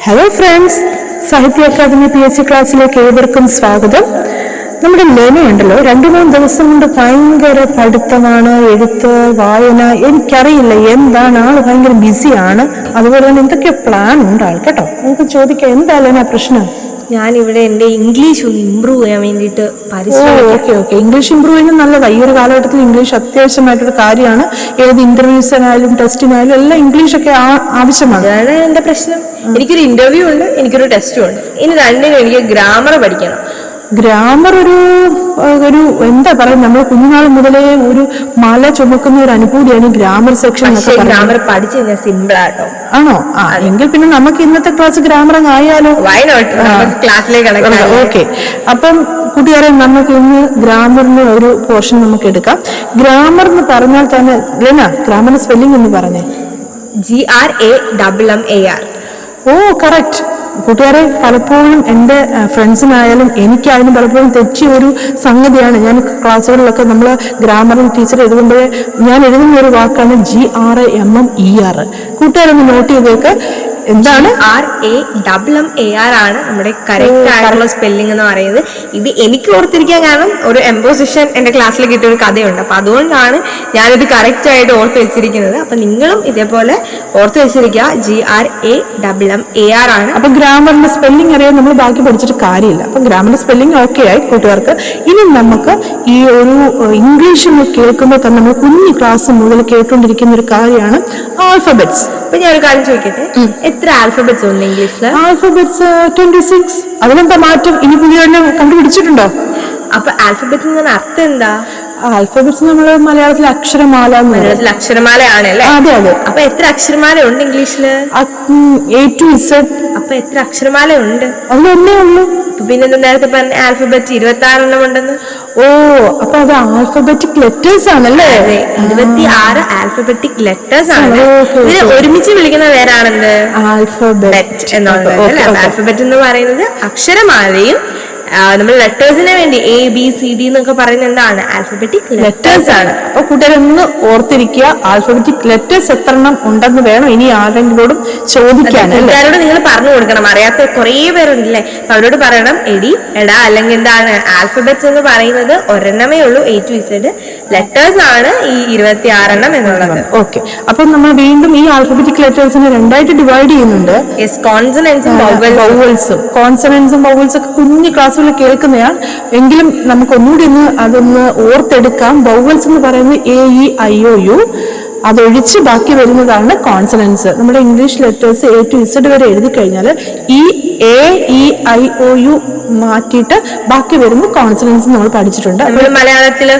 Hello friends, സാഹിത്യ academy PSC ക്ലാസ്സിലേക്ക് ഏവർക്കും സ്വാഗതം. നമ്മുടെ ലെനയുണ്ടല്ലോ 2-3 ദിവസം കൊണ്ട് ഭയങ്കര പഠിത്തമാണ്, എഴുത്ത്, വായന, എനിക്കറിയില്ല എന്താണ്, ആള് ഭയങ്കര ബിസിയാണ്. അതുപോലെ തന്നെ എന്തൊക്കെ പ്ലാൻ ഉണ്ട് ആൾ കേട്ടോ. നമുക്ക് ചോദിക്കാം, എന്താ ലെന പ്രശ്നം? ഞാനിവിടെ എൻ്റെ ഇംഗ്ലീഷ് ഒന്ന് ഇമ്പ്രൂവ് ചെയ്യാൻ വേണ്ടിയിട്ട് ഓക്കെ ഇംഗ്ലീഷ് ഇമ്പ്രൂവ് ചെയ്യുന്നത് നല്ലതാണ്. ഈ ഒരു കാലഘട്ടത്തിൽ ഇംഗ്ലീഷ് അത്യാവശ്യമായിട്ടൊരു കാര്യമാണ്. ഏത് ഇന്റർവ്യൂസിനായാലും ടെസ്റ്റിനായാലും എല്ലാം ഇംഗ്ലീഷൊക്കെ ആവശ്യമാണ്. അതാണ് എൻ്റെ പ്രശ്നം. എനിക്കൊരു ഇന്റർവ്യൂ ഉണ്ട്, എനിക്കൊരു ടെസ്റ്റും ഉണ്ട്. ഇനി രണ്ടിനും എനിക്ക് ഗ്രാമർ പഠിക്കണം. ഗ്രാമർ ഒരു എന്താ പറയുക, നമ്മൾ കുഞ്ഞുനാൾ മുതലേ ഒരു മല ചുമക്കുന്ന ഒരു അനുഭൂതിയാണ് ഗ്രാമർ സെക്ഷൻ. ഗ്രാമർ പഠിച്ചു കഴിഞ്ഞാൽ സിമ്പിൾ ആട്ടോ. ആണോ? എങ്കിൽ പിന്നെ നമുക്ക് ഇന്നത്തെ ക്ലാസ് ഗ്രാമർ ആയാലോ? ക്ലാസ്സിലേക്ക്. ഓക്കെ, അപ്പം കൂട്ടുകാരെ, നമുക്ക് ഇന്ന് ഗ്രാമറിന് ഒരു പോർഷൻ നമുക്ക് എടുക്കാം. ഗ്രാമർ എന്ന് പറഞ്ഞാൽ തന്നെ ലെന, ഗ്രാമറിന്റെ സ്പെല്ലിംഗ് എന്ന് പറഞ്ഞേ. GRAMMAR. ഓ കറക്റ്റ്. കൂട്ടുകാരെ, പലപ്പോഴും എൻ്റെ ഫ്രണ്ട്സിനായാലും എനിക്കായാലും പലപ്പോഴും തെറ്റിയ ഒരു സംഗതിയാണ്. ഞാൻ ക്ലാസ്സുകളിലൊക്കെ നമ്മൾ ഗ്രാമർ ടീച്ചർ എഴുതുമ്പോഴേ ഞാൻ എഴുതുന്ന ഒരു വാക്കാണ് GRAMMER. കൂട്ടുകാരൊന്ന് നോട്ട് ചെയ്തേക്ക്. എന്താണ്? GRAMMAR ആണ് നമ്മുടെ കറക്റ്റ് ആയിട്ടുള്ള സ്പെല്ലിംഗ് എന്ന് പറയുന്നത്. ഇത് എനിക്ക് ഓർത്തിരിക്കാൻ കാരണം ഒരു എംപോസിഷൻ എന്റെ ക്ലാസ്സിൽ കിട്ടിയ ഒരു കഥയുണ്ട്. അപ്പൊ അതുകൊണ്ടാണ് ഞാനിത് കറക്റ്റ് ആയിട്ട് ഓർത്ത് വെച്ചിരിക്കുന്നത്. അപ്പൊ നിങ്ങളും ഇതേപോലെ ഓർത്ത് വെച്ചിരിക്കുക. GRAMMAR ആണ്. അപ്പൊ ഗ്രാമറിന്റെ സ്പെല്ലിംഗ് അറിയാൻ നമ്മൾ ബാക്കി പഠിച്ചിട്ട് കാര്യമില്ല. അപ്പൊ ഗ്രാമറിന്റെ സ്പെല്ലിംഗ് ഓക്കെ ആയി കൂട്ടുകാർക്ക്. ഇനി നമുക്ക് ഈ ഒരു ഇംഗ്ലീഷിൽ കേൾക്കുമ്പോൾ തന്നെ നമ്മൾ കുഞ്ഞു ക്ലാസ് മുതൽ കേട്ടുകൊണ്ടിരിക്കുന്ന ഒരു കാര്യമാണ് ആൽഫബറ്റ്സ്. അപ്പൊ ഞാൻ ഒരു കാര്യം ചോദിക്കട്ടെ, എത്ര ആൽഫബറ്റ്സ് ഉണ്ട് ഇംഗ്ലീഷില്? ആൽഫബറ്റ്സ് 26. അതിനെന്താ മാറ്റം? ഇനി പുതിയ കണ്ടുപിടിച്ചിട്ടുണ്ടോ? അപ്പൊ ആൽഫബറ്റ്സ് അർത്ഥം എന്താ? ആൽഫബറ്റ്സ് നമ്മള് മലയാളത്തിൽ അക്ഷരമാല. മലയാളത്തിൽ അക്ഷരമാലയാണ് അല്ലേ? അതെ അതെ. അപ്പൊ എത്ര അക്ഷരമാല ഉണ്ട് ഇംഗ്ലീഷില്? A to Z. അപ്പൊ എത്ര അക്ഷരമാല ഉണ്ട്? അതിലൊന്നേ ഉള്ളൂ. പിന്നെ നേരത്തെ പറഞ്ഞ ആൽഫബറ്റ് 26 എണ്ണം ഉണ്ടെന്ന്. ഓ, അപ്പൊ അത് ആൽഫബറ്റിക് ലെറ്റേഴ്സ് ആണല്ലേ? 26 ആൽഫബറ്റിക് ലെറ്റേഴ്സ് ആണ്. ഇതിനെ ഒരുമിച്ച് വിളിക്കുന്ന പേരാണെന്ത്? ആൽഫബറ്റ് എന്നുള്ളത്. ആൽഫബറ്റ് എന്ന് പറയുന്നത് അക്ഷരമാലയും നമ്മൾ ലെറ്റേഴ്സിന് വേണ്ടി ABCD എന്നൊക്കെ പറയുന്നത് എന്താണ്? ആൽഫബറ്റിക് ലെറ്റേഴ്സ് ആണ്. അപ്പൊ കൂട്ടുകാരൊന്ന് ഓർത്തിരിക്കുക, ആൽഫബറ്റിക് ലെറ്റേഴ്സ് എത്ര എണ്ണം ഉണ്ടെന്ന് വേണം ഇനി ആരെങ്കിലോടും ചോദിക്കാൻ. കൂട്ടുകാരോട് നിങ്ങൾ പറഞ്ഞു കൊടുക്കണം. അറിയാത്ത കുറെ പേരുണ്ടല്ലേ, അപ്പൊ അവരോട് പറയണം, എടാ അല്ലെങ്കിൽ എന്താണ് ആൽഫബറ്റ്സ് എന്ന് പറയുന്നത് ഒരെണ്ണമേ ഉള്ളൂ. A to Z ലെറ്റേഴ്സ് ആണ് ഈ 26 എണ്ണം എന്നുള്ളത്. ഓക്കെ, അപ്പൊ നമ്മൾ വീണ്ടും ഈ ആൽഫബറ്റിക് ലെറ്റേഴ്സിനെ രണ്ടായിട്ട് ഡിവൈഡ് ചെയ്യുന്നുണ്ട്. കോൺസണൻസും വൗവൽസും. കോൺസണൻസും വൗവൽസും ഒക്കെ കുഞ്ഞു ക്ലാസ് കേൾക്കുന്നതാണ്. എങ്കിലും നമുക്ക് ഒന്നുകൂടി അതൊന്ന് ഓർത്തെടുക്കാം. വൗവൽസ് എന്ന് പറയുന്നത് AEIOU. അതൊഴിച്ച് ബാക്കി വരുന്നതാണ് കോൺസണൻസ്. നമ്മുടെ English letters A to Z വരെ എഴുതി കഴിഞ്ഞാൽ ഈ AEIOU മാറ്റിയിട്ട് ബാക്കി വരുന്ന കോൺസണൻസ് നമ്മൾ പഠിച്ചിട്ടുണ്ട്. നമ്മൾ മലയാളത്തില്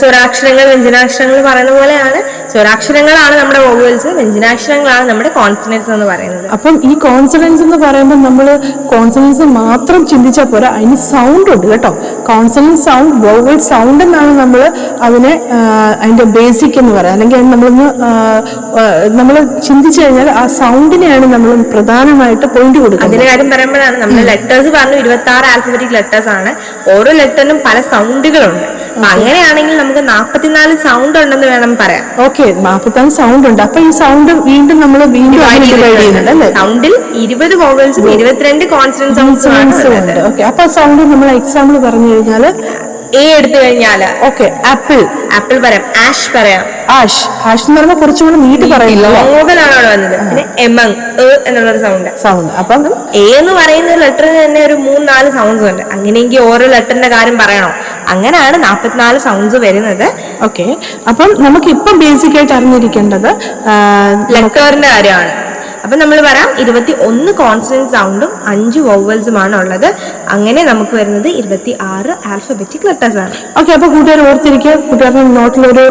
സ്വരാക്ഷരങ്ങൾ വ്യഞ്ജനാക്ഷരങ്ങൾ പറയുന്ന പോലെയാണ്. സ്വരാക്ഷരങ്ങളാണ് നമ്മുടെ വോവൽസ്, വ്യഞ്ജനാക്ഷരങ്ങളാണ് നമ്മുടെ കോൺസണൻസ് എന്ന് പറയുന്നത്. അപ്പം ഈ കോൺസണൻസ് എന്ന് പറയുമ്പോൾ നമ്മൾ കോൺസണൻസ് മാത്രം ചിന്തിച്ചാൽ പോരാ, അതിന് സൗണ്ട് ഉണ്ട് കേട്ടോ. കോൺസണൻസ് സൗണ്ട്, വോവൽ സൗണ്ട് എന്നാണ് നമ്മൾ അതിനെ അതിന്റെ ബേസിക് എന്ന് പറയാം. അല്ലെങ്കിൽ നമ്മൾ ചിന്തിച്ചു കഴിഞ്ഞാൽ ആ സൗണ്ടിനെയാണ് നമ്മൾ പ്രധാനമായിട്ട് പോയിന്റ് കൊടുക്കുന്നത്. അതിന്റെ കാര്യം പറയുമ്പോഴാണ് നമ്മൾ ലെറ്റേഴ്സ് പറഞ്ഞു 26 ആൽഫബറ്റിക് ലെറ്റേഴ്സ് ആണ്. ഓരോ ലെറ്ററിനും പല സൗണ്ടുകളുണ്ട്. അപ്പൊ അങ്ങനെയാണെങ്കിൽ നമുക്ക് 44 സൗണ്ട് ഉണ്ടെന്ന് വേണം പറയാം. ഓക്കെ, 44 സൗണ്ട് ഉണ്ട്. അപ്പൊ ഈ സൗണ്ട് വീണ്ടും നമ്മൾ ഡിവൈഡ് ചെയ്യുന്നുണ്ട് അല്ലേ? സൗണ്ടിൽ 20 വോവൽസും 22 കോൺസണന്റ് സൗണ്ട്സും ഉണ്ട്. ഓക്കെ, അപ്പൊ സൗണ്ട് നമ്മൾ എക്സാമ്പിൾ പറഞ്ഞു കഴിഞ്ഞാൽ A എടുത്തു കഴിഞ്ഞാല് ഓക്കെ, ആപ്പിൾ പറയാം, ആഷ് പറയാം. ആഷ് എന്ന് പറഞ്ഞാൽ കുറച്ചുകൂടി നീട്ടി പറയുന്നത് ഓവലാണ് അവിടെ വന്നത്. പിന്നെ എമങ് എന്നുള്ളൊരു സൗണ്ട്. അപ്പം A എന്ന് പറയുന്ന ലെറ്ററിന് തന്നെ ഒരു 3-4 സൗണ്ട്സ് ഉണ്ട്. അങ്ങനെയെങ്കിൽ ഓരോ ലെറ്ററിന്റെ കാര്യം പറയണോ? അങ്ങനെയാണ് 44 സൗണ്ട്സ് വരുന്നത്. ഓക്കെ, അപ്പം നമുക്ക് ഇപ്പം ബേസിക് ആയിട്ട് അറിഞ്ഞിരിക്കേണ്ടത് ലെറ്ററിന്റെ കാര്യമാണ്. അപ്പൊ നമ്മൾ പറയാം 21 കോൺസണന്റ് സൗണ്ടും 5 വോവൽസുമാണ് ഉള്ളത്. അങ്ങനെ നമുക്ക് വരുന്നത് 26 ആൽഫബറ്റിക് ലെറ്റേഴ്സ് ആണ്. ഓക്കെ, അപ്പൊ കൂട്ടുകാർ ഓർത്തിരിക്കുക. കൂട്ടുകാരുടെ നോട്ടിലൊരു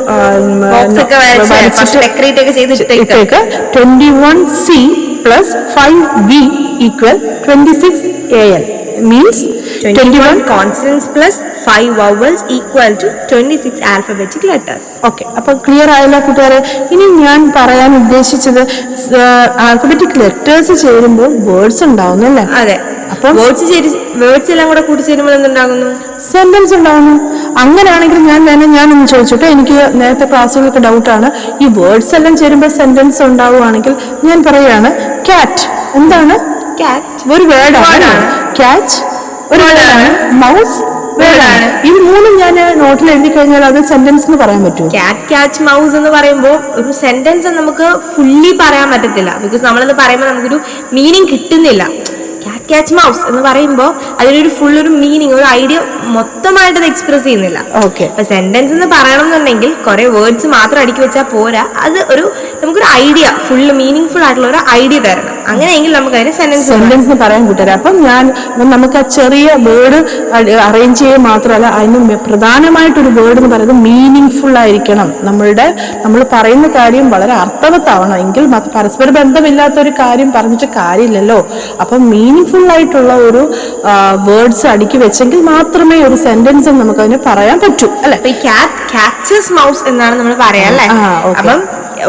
ഡെക്കറേറ്റ് ഒക്കെ ചെയ്തിട്ടേക്ക് 21C + 5B = 26AL means 21 consonants plus 5 vowels equal to 26 alphabetic letters. Okay, അപ്പൊ ക്ലിയർ ആയല്ലോ കൂട്ടുകാരെ? ഇനി ഞാൻ പറയാൻ ഉദ്ദേശിച്ചത് ആൽഫബറ്റിക് ലെറ്റേഴ്സ് ചേരുമ്പോൾ വേർഡ്സ് ഉണ്ടാവുന്നു അല്ലേ? അതെ. അപ്പൊ വേർഡ്സ് എല്ലാം കൂടെ കൂടി ചേരുമ്പോൾ എന്തുണ്ടാകുന്നു? സെന്റൻസ് ഉണ്ടാവുന്നു. അങ്ങനെയാണെങ്കിൽ ഞാനൊന്ന് ചോദിച്ചോട്ടെ, എനിക്ക് നേരത്തെ ക്ലാസ്സുകൾക്ക് ഡൗട്ടാണ്. ഈ വേർഡ്സ് എല്ലാം ചേരുമ്പോൾ സെന്റൻസ് ഉണ്ടാവുകയാണെങ്കിൽ ഞാൻ പറയുകയാണ്, ക്യാറ്റ് എന്താണ്? ക്യാറ്റ് ഒരു വേർഡാണ്. ക്യാച്ച് ഒരു വേർഡാണ്, മൗസ് വേർഡാണ്. ഇത് മൂന്നും ഞാൻ നോട്ടിൽ എഴുതി കഴിഞ്ഞാൽ അത് സെന്റൻസ് എന്ന് പറയാൻ പറ്റുമോ? ക്യാറ്റ് ക്യാച്ച് മൗസ് എന്ന് പറയുമ്പോൾ ഒരു സെന്റൻസ് നമുക്ക് ഫുള്ളി പറയാൻ പറ്റത്തില്ല. ബിക്കോസ് നമ്മളത് പറയുമ്പോൾ നമുക്കൊരു മീനിങ് കിട്ടുന്നില്ല. ക്യാറ്റ് ക്യാച്ച് മൗസ് എന്ന് പറയുമ്പോൾ അതിനൊരു ഫുൾ ഒരു മീനിങ്, ഒരു ഐഡിയ മൊത്തമായിട്ട് അത് എക്സ്പ്രസ് ചെയ്യുന്നില്ല. ഓക്കെ. അപ്പൊ സെന്റൻസ് എന്ന് പറയണം എന്നുണ്ടെങ്കിൽ കുറെ വേർഡ്സ് മാത്രം അടുക്കി വെച്ചാൽ പോരാ. അത് നമുക്കൊരു ഐഡിയ, ഫുള്ള് മീനിങ് ഫുൾ ആയിട്ടുള്ള ഒരു ഐഡിയ തരണം. അങ്ങനെയെങ്കിൽ നമുക്ക് അതിന് സെന്റൻസ് പറയാൻ കൂട്ടുകാരെ. അപ്പം നമുക്ക് ആ ചെറിയ വേർഡ് അറേഞ്ച് ചെയ്യുക മാത്രമല്ല, അതിന് പ്രധാനമായിട്ടൊരു വേർഡ് എന്ന് പറയുന്നത് മീനിങ് ഫുൾ ആയിരിക്കണം. നമ്മൾ പറയുന്ന കാര്യം വളരെ അർത്ഥവത്താവണം. എങ്കിൽ പരസ്പര ബന്ധമില്ലാത്ത ഒരു കാര്യം പറഞ്ഞിട്ട് കാര്യമില്ലല്ലോ. അപ്പം മീനിങ് ഫുൾ ആയിട്ടുള്ള ഒരു വേർഡ്സ് അടുക്കി വെച്ചെങ്കിൽ മാത്രമേ ഒരു സെന്റൻസ് നമുക്ക് അതിന് പറയാൻ പറ്റൂ, അല്ലെ? ക്യാച്ചസ് മൗസ് എന്നാണ് നമ്മൾ പറയാം, അല്ലെ? അപ്പം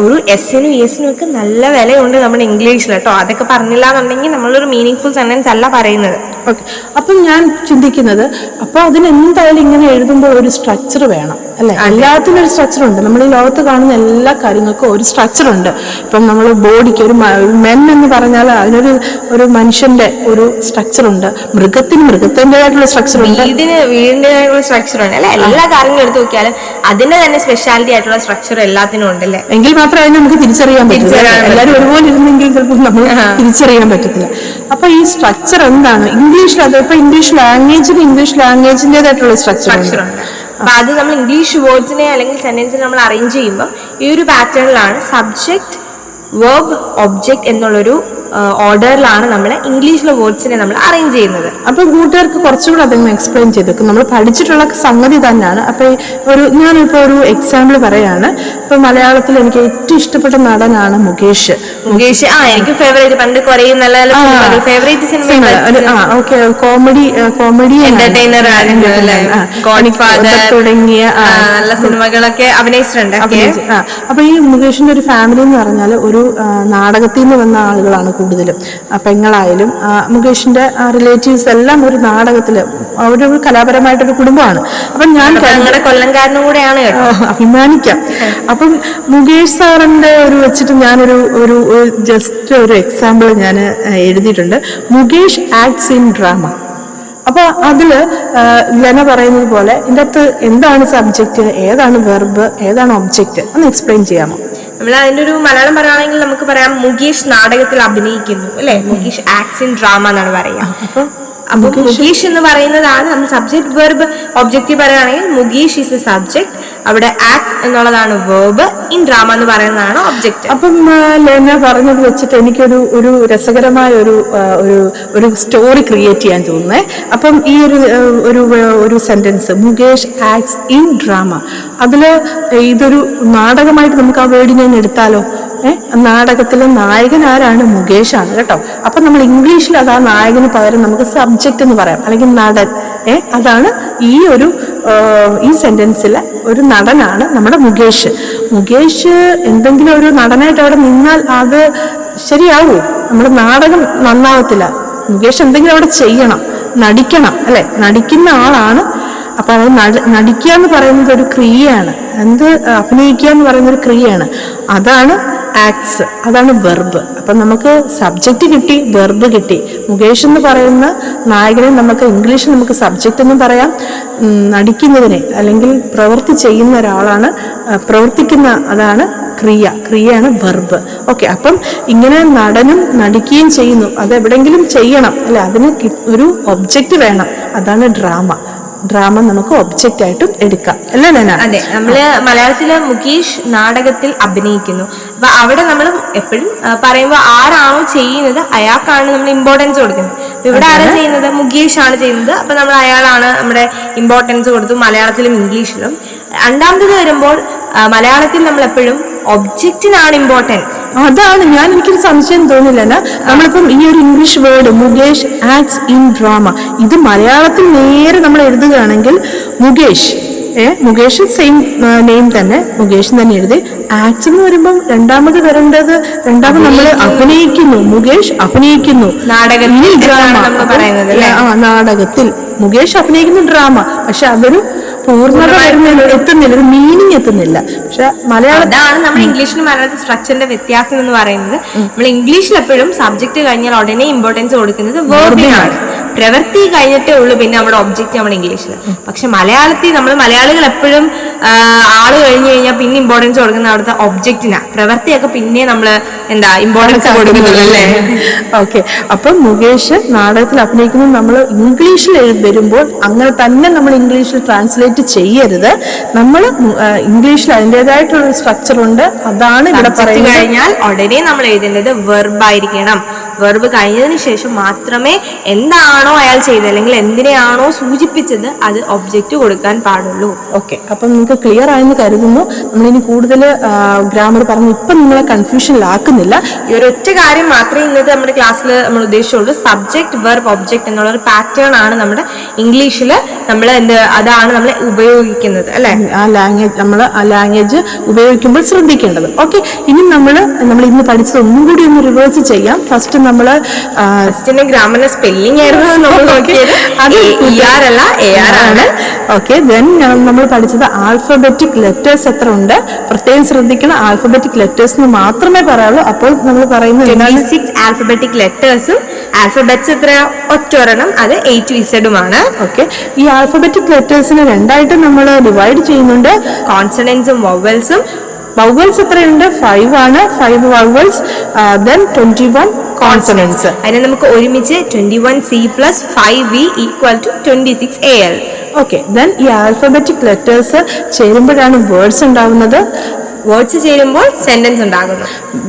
ഒരു എസിനും എസിനും ഒക്കെ നല്ല വിലയുണ്ട് നമ്മുടെ ഇംഗ്ലീഷിൽ കേട്ടോ. അതൊക്കെ പറഞ്ഞില്ല എന്നുണ്ടെങ്കിൽ നമ്മളൊരു മീനിങ് ഫുൾ സെന്റൻസ് അല്ല പറയുന്നത്. ഓക്കെ. അപ്പം ഞാൻ ചിന്തിക്കുന്നത്, അപ്പൊ അതിന് എന്തായാലും ഇങ്ങനെ എഴുതുമ്പോൾ ഒരു സ്ട്രക്ചർ വേണം, അല്ലെ? എല്ലാത്തിനും ഒരു സ്ട്രക്ചർ ഉണ്ട്. നമ്മൾ ഈ ലോകത്ത് കാണുന്ന എല്ലാ കാര്യങ്ങൾക്കും ഒരു സ്ട്രക്ചർ ഉണ്ട്. ഇപ്പം നമ്മൾ ബോഡിക്ക് ഒരു മെൻ എന്ന് പറഞ്ഞാൽ അതിനൊരു മനുഷ്യന്റെ ഒരു സ്ട്രക്ചർ ഉണ്ട്. മൃഗത്തിൻ്റെതായിട്ടുള്ള സ്ട്രക്ചർ ഉണ്ട്. വീടിൻ്റെതായിട്ടുള്ള സ്ട്രക്ചർ ഉണ്ട്, അല്ലെ? എല്ലാ കാര്യങ്ങളും എടുത്ത് നോക്കിയാലും അതിന്റെ തന്നെ സ്പെഷ്യാലിറ്റി ആയിട്ടുള്ള സ്ട്രക്ചർ എല്ലാത്തിനും ഉണ്ട്, അല്ലെ? എങ്കിൽ മാത്രമേ അതിനെ നമുക്ക് തിരിച്ചറിയാൻ പറ്റില്ല. എല്ലാവരും ഒരുപോലെ ഇരുന്നെങ്കിൽ ചിലപ്പോൾ നമ്മൾ തിരിച്ചറിയാൻ പറ്റത്തില്ല. അപ്പൊ ഈ സ്ട്രക്ചർ എന്താണ്? ഇംഗ്ലീഷിൽ അതിപ്പോ ഇംഗ്ലീഷ് ലാംഗ്വേജിന്റേതായിട്ടുള്ള സ്ട്രക്ചർ ഉണ്ട്. അപ്പൊ അത് നമ്മൾ ഇംഗ്ലീഷ് വേർഡ്സിനെ അല്ലെങ്കിൽ സെന്റൻസിനെ നമ്മൾ അറേഞ്ച് ചെയ്യുമ്പോൾ ഈ ഒരു പാറ്റേണിലാണ് സബ്ജക്ട്, വെർബ്, ഒബ്ജക്ട് എന്നുള്ളൊരു ഓർഡറിലാണ് നമ്മൾ ഇംഗ്ലീഷിലെ വേർഡ്സിനെ നമ്മൾ അറേഞ്ച് ചെയ്യുന്നത്. അപ്പൊ കൂട്ടുകാർക്ക് കുറച്ചുകൂടെ അതൊന്ന് എക്സ്പ്ലെയിൻ ചെയ്തേക്കും. നമ്മൾ പഠിച്ചിട്ടുള്ള സംഗതി തന്നെയാണ്. അപ്പൊ ഞാനിപ്പോ ഒരു എക്സാമ്പിൾ പറയാണ്. ഇപ്പൊ മലയാളത്തിൽ എനിക്ക് ഏറ്റവും ഇഷ്ടപ്പെട്ട നടനാണ് മുകേഷ്. എനിക്ക് ഫേവറേറ്റ്, പണ്ട് കുറെ നല്ല നല്ല favourite cinema. Okay. Comedy entertainer തുടങ്ങിയ നല്ല സിനിമകളൊക്കെ അഭിനയിച്ചിട്ടുണ്ട്. അപ്പൊ ഈ മുകേഷിന്റെ ഒരു ഫാമിലി എന്ന് പറഞ്ഞാൽ ഒരു നാടകത്തിൽ നിന്ന് വന്ന ആളുകളാണ് കൂടുതലും. പെങ്ങളായാലും മുകേഷിന്റെ റിലേറ്റീവ്സ് എല്ലാം ഒരു നാടകത്തില്, ഒരു കലാപരമായിട്ടൊരു കുടുംബമാണ്. അപ്പം ഞാൻ കൊല്ലംകാരനും കൂടെയാണ്, അഭിമാനിക്കാം. അപ്പം മുകേഷ് സാറിന്റെ വെച്ചിട്ട് ഞാനൊരു ജസ്റ്റ് ഒരു എക്സാമ്പിൾ ഞാൻ എഴുതിയിട്ടുണ്ട്. Mukesh acts in drama. അപ്പൊ അതില് ലെന പറയുന്നത് പോലെ ഇതിന്റെ അകത്ത് എന്താണ് സബ്ജക്റ്റ്, ഏതാണ് വെർബ്, ഏതാണ് ഒബ്ജക്റ്റ് എന്ന് എക്സ്പ്ലെയിൻ ചെയ്യാമോ? നമ്മൾ അതിന്റെ ഒരു മലയാളം പറയുകയാണെങ്കിൽ നമുക്ക് പറയാം മുകേഷ് നാടകത്തിൽ അഭിനയിക്കുന്നു, അല്ലെ? മുകേഷ് ആക്ട്സ് ഇൻ ഡ്രാമ എന്നാണ് പറയുക. അപ്പൊ മുകേഷ് എന്ന് പറയുന്നതാണ് നമ്മൾ സബ്ജക്ട്, വെർബ്, ഒബ്ജക്റ്റീവ് പറയുകയാണെങ്കിൽ മുകേഷ് ഈസ് എ സബ്ജക്ട്, അവിടെ ആക്ട് എന്നുള്ളതാണ് വെർബ്, ഇൻ ഡ്രാമ എന്ന് പറയുന്നതാണ് ഒബ്ജക്റ്റ്. അപ്പം ലെന പറഞ്ഞത് വെച്ചിട്ട് എനിക്കൊരു രസകരമായ ഒരു സ്റ്റോറി ക്രിയേറ്റ് ചെയ്യാൻ തോന്നുന്നേ. അപ്പം ഈ ഒരു sentence Mukesh acts in drama, അതില് ഇതൊരു നാടകമായിട്ട് നമുക്ക് ആ വേർഡിനെ എടുത്താലോ? നാടകത്തിലെ നായകൻ ആരാണ്? മുകേഷാണ് കേട്ടോ. അപ്പൊ നമ്മൾ ഇംഗ്ലീഷിൽ അത് ആ നായകന് പകരം നമുക്ക് സബ്ജക്റ്റ് എന്ന് പറയാം, അല്ലെങ്കിൽ നടൻ. അതാണ് ഈ സെന്റൻസിലെ ഒരു നടനാണ് നമ്മുടെ മുകേഷ്. മുകേഷ് എന്തെങ്കിലും ഒരു നടനായിട്ട് അവിടെ നിന്നാൽ അത് ശരിയാവൂ? നമ്മുടെ നാടകം നന്നാവത്തില്ല. മുകേഷ് എന്തെങ്കിലും അവിടെ ചെയ്യണം, നടിക്കണം, അല്ലെ? നടിക്കുന്ന ആളാണ്. അപ്പൊ അത് നടിക്കുക എന്ന് പറയുന്നത് ഒരു ക്രിയയാണ്. അഭിനയിക്കുക എന്ന് പറയുന്ന ഒരു ക്രിയയാണ്. അതാണ് ആക്ട്സ്, അതാണ് വെർബ്. അപ്പൊ നമുക്ക് സബ്ജക്റ്റ് കിട്ടി, വെർബ് കിട്ടി. മുകേഷ് എന്ന് പറയുന്ന നായകനെ നമുക്ക് ഇംഗ്ലീഷിൽ നമുക്ക് സബ്ജക്റ്റ് എന്നും പറയാം. നടിക്കുന്നതിനെ അല്ലെങ്കിൽ പ്രവൃത്തി ചെയ്യുന്ന ഒരാളാണ്, പ്രവർത്തിക്കുന്ന അതാണ് ക്രിയയാണ് വെർബ്. ഓക്കെ. അപ്പം ഇങ്ങനെ നടനും നടിക്കുകയും ചെയ്യുന്നു, അത് എവിടെങ്കിലും ചെയ്യണം, അല്ലെ? അതിന് ഒരു ഒബ്ജക്റ്റ് വേണം, അതാണ് ഡ്രാമ. നമുക്ക് ഒബ്ജക്റ്റ് ആയിട്ടും എടുക്കാം, അല്ലേ ലെന? അതെ. നമ്മള് മലയാളത്തില് മുകേഷ് നാടകത്തിൽ അഭിനയിക്കുന്നു. അപ്പൊ അവിടെ നമ്മൾ എപ്പോഴും പറയുമ്പോൾ ആരാണോ ചെയ്യുന്നത് അയാൾക്കാണ് നമ്മൾ ഇമ്പോർട്ടൻസ് കൊടുക്കുന്നത്. അപ്പൊ ഇവിടെ ആരാ ചെയ്യുന്നത്? മുകേഷ് ആണ് ചെയ്യുന്നത്. അപ്പൊ നമ്മൾ അയാളാണ് നമ്മുടെ ഇമ്പോർട്ടൻസ് കൊടുത്തു, മലയാളത്തിലും ഇംഗ്ലീഷിലും. രണ്ടാമത് വരുമ്പോൾ മലയാളത്തിൽ നമ്മൾ എപ്പോഴും ഒബ്ജക്റ്റിനാണ് ഇമ്പോർട്ടൻസ്. അതാണ് എനിക്കൊരു സംശയം തോന്നില്ല. നമ്മളിപ്പം ഈ ഒരു English word Mukesh acts in drama, ഇത് മലയാളത്തിൽ നേരെ നമ്മൾ എഴുതുകയാണെങ്കിൽ മുകേഷ് സെയിം നെയിം തന്നെ, മുകേഷ് തന്നെ എഴുതി. ആക്ട്സ് എന്ന് പറയുമ്പോൾ രണ്ടാമത് നമ്മൾ അഭിനയിക്കുന്നു, മുകേഷ് അഭിനയിക്കുന്നു നാടകത്തിൽ മുകേഷ് അഭിനയിക്കുന്നു ഡ്രാമ. പക്ഷെ അതൊരു പൂർണ്ണത എത്തുന്നില്ല, മീനിങ് എത്തുന്നില്ല. പക്ഷെ മലയാളം അതാണ് നമ്മുടെ ഇംഗ്ലീഷിനും മലയാളത്തിൽ സ്ട്രക്ചറിന്റെ വ്യത്യാസം എന്ന് പറയുന്നത്. നമ്മൾ ഇംഗ്ലീഷിൽ എപ്പോഴും സബ്ജക്ട് കഴിഞ്ഞാൽ ഉടനെ ഇമ്പോർട്ടൻസ് കൊടുക്കുന്നത് വേർബിനാണ്. പ്രവൃത്തി കഴിഞ്ഞിട്ടേ ഉള്ളൂ പിന്നെ നമ്മുടെ ഒബ്ജക്റ്റ് നമ്മുടെ ഇംഗ്ലീഷിൽ. പക്ഷെ മലയാളത്തിൽ നമ്മൾ മലയാളികൾ എപ്പോഴും ആള് കഴിഞ്ഞു കഴിഞ്ഞാൽ പിന്നെ ഇമ്പോർട്ടൻസ് കൊടുക്കുന്ന അവിടുത്തെ ഒബ്ജക്റ്റിനാ. പ്രവൃത്തിയൊക്കെ പിന്നെ നമ്മള് ഇമ്പോർട്ടൻസ് കൊടുക്കുന്നത് അല്ലേ? ഓക്കെ. അപ്പൊ മുകേഷ് നാടകത്തിൽ അഭിനയിക്കുമ്പോൾ നമ്മൾ ഇംഗ്ലീഷിൽ വരുമ്പോൾ അങ്ങനെ തന്നെ നമ്മൾ ഇംഗ്ലീഷിൽ ട്രാൻസ്ലേറ്റ് ചെയ്യരുത്. നമ്മൾ ഇംഗ്ലീഷിൽ അതിൻ്റെതായിട്ടുള്ള സ്ട്രക്ചർ ഉണ്ട്, അതാണ് ഇവിടെ പറയുന്നത്. കഴിഞ്ഞാൽ ഉടനെ നമ്മൾ എഴുതേണ്ടത് വെർബ് ആയിരിക്കണം. വെർബ് കഴിഞ്ഞതിന് ശേഷം മാത്രമേ എന്താണോ അയാൾ ചെയ്തത് അല്ലെങ്കിൽ എന്തിനെയാണോ സൂചിപ്പിച്ചത് അത് ഒബ്ജക്റ്റ് കൊടുക്കാൻ പാടുള്ളൂ. ഓക്കെ. അപ്പം നിങ്ങൾക്ക് ക്ലിയർ ആയെന്ന് കരുതുന്നു. നമ്മളിനി കൂടുതൽ ഗ്രാമർ പറഞ്ഞ് ഇപ്പം നിങ്ങളെ കൺഫ്യൂഷനിലാക്കുന്നില്ല. ഈ ഒരൊറ്റ കാര്യം മാത്രമേ ഇന്നത്തെ നമ്മുടെ ക്ലാസ്സിൽ നമ്മൾ ഉദ്ദേശിച്ചുള്ളൂ. സബ്ജക്ട് വെർബ് ഒബ്ജക്ട് എന്നുള്ള ഒരു പാറ്റേൺ ആണ് നമ്മുടെ ഇംഗ്ലീഷിൽ നമ്മൾ അതാണ് നമ്മൾ ഉപയോഗിക്കുന്നത് അല്ലെ? ആ ലാംഗ്വേജ് ഉപയോഗിക്കുമ്പോൾ ശ്രദ്ധിക്കേണ്ടത്. ഓക്കെ. ഇനി നമ്മൾ ഇന്ന് പഠിച്ചത് ഒന്നും കൂടി ഒന്ന് റിവേഴ്സ് ചെയ്യാം. ഫസ്റ്റ് നമ്മള് ഗ്രാമറിന്റെ സ്പെല്ലിംഗ് ആയിരുന്നു നമ്മൾ നോക്കിയത്. അത് ER അല്ല AR ആണ്. ഓക്കെ. ദെൻ നമ്മൾ പഠിച്ചത് ആൽഫബറ്റിക് ലെറ്റേഴ്സ് എത്ര ഉണ്ട് പ്രത്യേകം ശ്രദ്ധിക്കണം. ആൽഫബറ്റിക് ലെറ്റേഴ്സ് എന്ന് മാത്രമേ പറയാവുള്ളൂ. അപ്പോൾ നമ്മൾ പറയുന്നത് 26 ആൽഫബറ്റിക് ലെറ്റേഴ്സും ആൽഫബറ്റ്സ് എത്ര ഒറ്റൊരെണ്ണം, അത് A to Z ഉമാണ്. ഓക്കെ. ഈ ആൽഫബറ്റിക് ലെറ്റേഴ്സിനെ രണ്ടായിട്ട് നമ്മൾ ഡിവൈഡ് ചെയ്യുന്നുണ്ട്. കോൺസണൻസും വവൽസും. വവൽസ് എത്രയുണ്ട്? 5 ആണ്. 5 വവൽസ്, ദെൻ 21 കോൺസണൻസ്. അതിനെ നമുക്ക് ഒരുമിച്ച് 21C + 5V = 26AL. Okay. Then ഈ ആൽഫബറ്റിക് ലെറ്റേഴ്സ് ചേരുമ്പോഴാണ് വേർഡ്സ് ഉണ്ടാവുന്നത്. വേർഡ്സ് ചേരുമ്പോൾ സെന്റൻസ് ഉണ്ടാകുന്നു.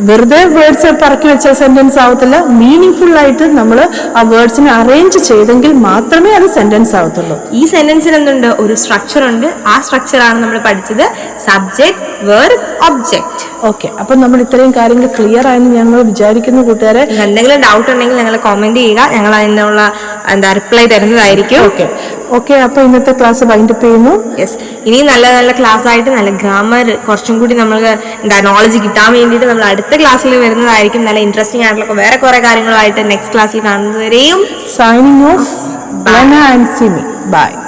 വെറുതെ വേർഡ്സ് പറക്കി വെച്ച സെന്റൻസ് ആവത്തില്ല. മീനിങ് ഫുൾ ആയിട്ട് നമ്മൾ ആ വേർഡ്സിനെ അറേഞ്ച് ചെയ്തെങ്കിൽ മാത്രമേ അത് സെന്റൻസ് ആവത്തുള്ളൂ. ഈ സെന്റൻസിന് എന്തുണ്ട്? ഒരു സ്ട്രക്ചർ ഉണ്ട്. ആ സ്ട്രക്ചർ ആണ് നമ്മൾ പഠിച്ചത് സബ്ജക്ട് വെർബ് ഒബ്ജക്റ്റ്. ഓക്കെ. അപ്പൊ നമ്മൾ ഇത്രയും കാര്യങ്ങൾ ക്ലിയർ ആയെന്ന് ഞങ്ങൾ വിചാരിക്കുന്നു കൂട്ടുകാരെ. എന്തെങ്കിലും ഡൗട്ട് ഉണ്ടെങ്കിൽ ഞങ്ങൾ കമന്റ് ചെയ്യുക, ഞങ്ങൾ അതിനുള്ള റിപ്ലൈ തരുന്നതായിരിക്കും. ഓക്കെ. അപ്പൊ ഇന്നത്തെ ക്ലാസ് വൈൻഡ് അപ്പ് ചെയ്യുന്നു. യെസ്. ഇനി നല്ല നല്ല ക്ലാസ് ആയിട്ട് നല്ല ഗ്രാമർ കുറച്ചും കൂടി നമുക്ക് നോളജ് കിട്ടാൻ വേണ്ടിയിട്ട് നമ്മൾ അടുത്ത ക്ലാസ്സിൽ വരുന്നതായിരിക്കും. നല്ല ഇൻട്രസ്റ്റിംഗ് ആയിട്ടുള്ള വേറെ കുറെ കാര്യങ്ങളുമായിട്ട് നെക്സ്റ്റ് ക്ലാസ്സിൽ കാണുന്നതുവരെയും signing off, Lana and Simi. Bye.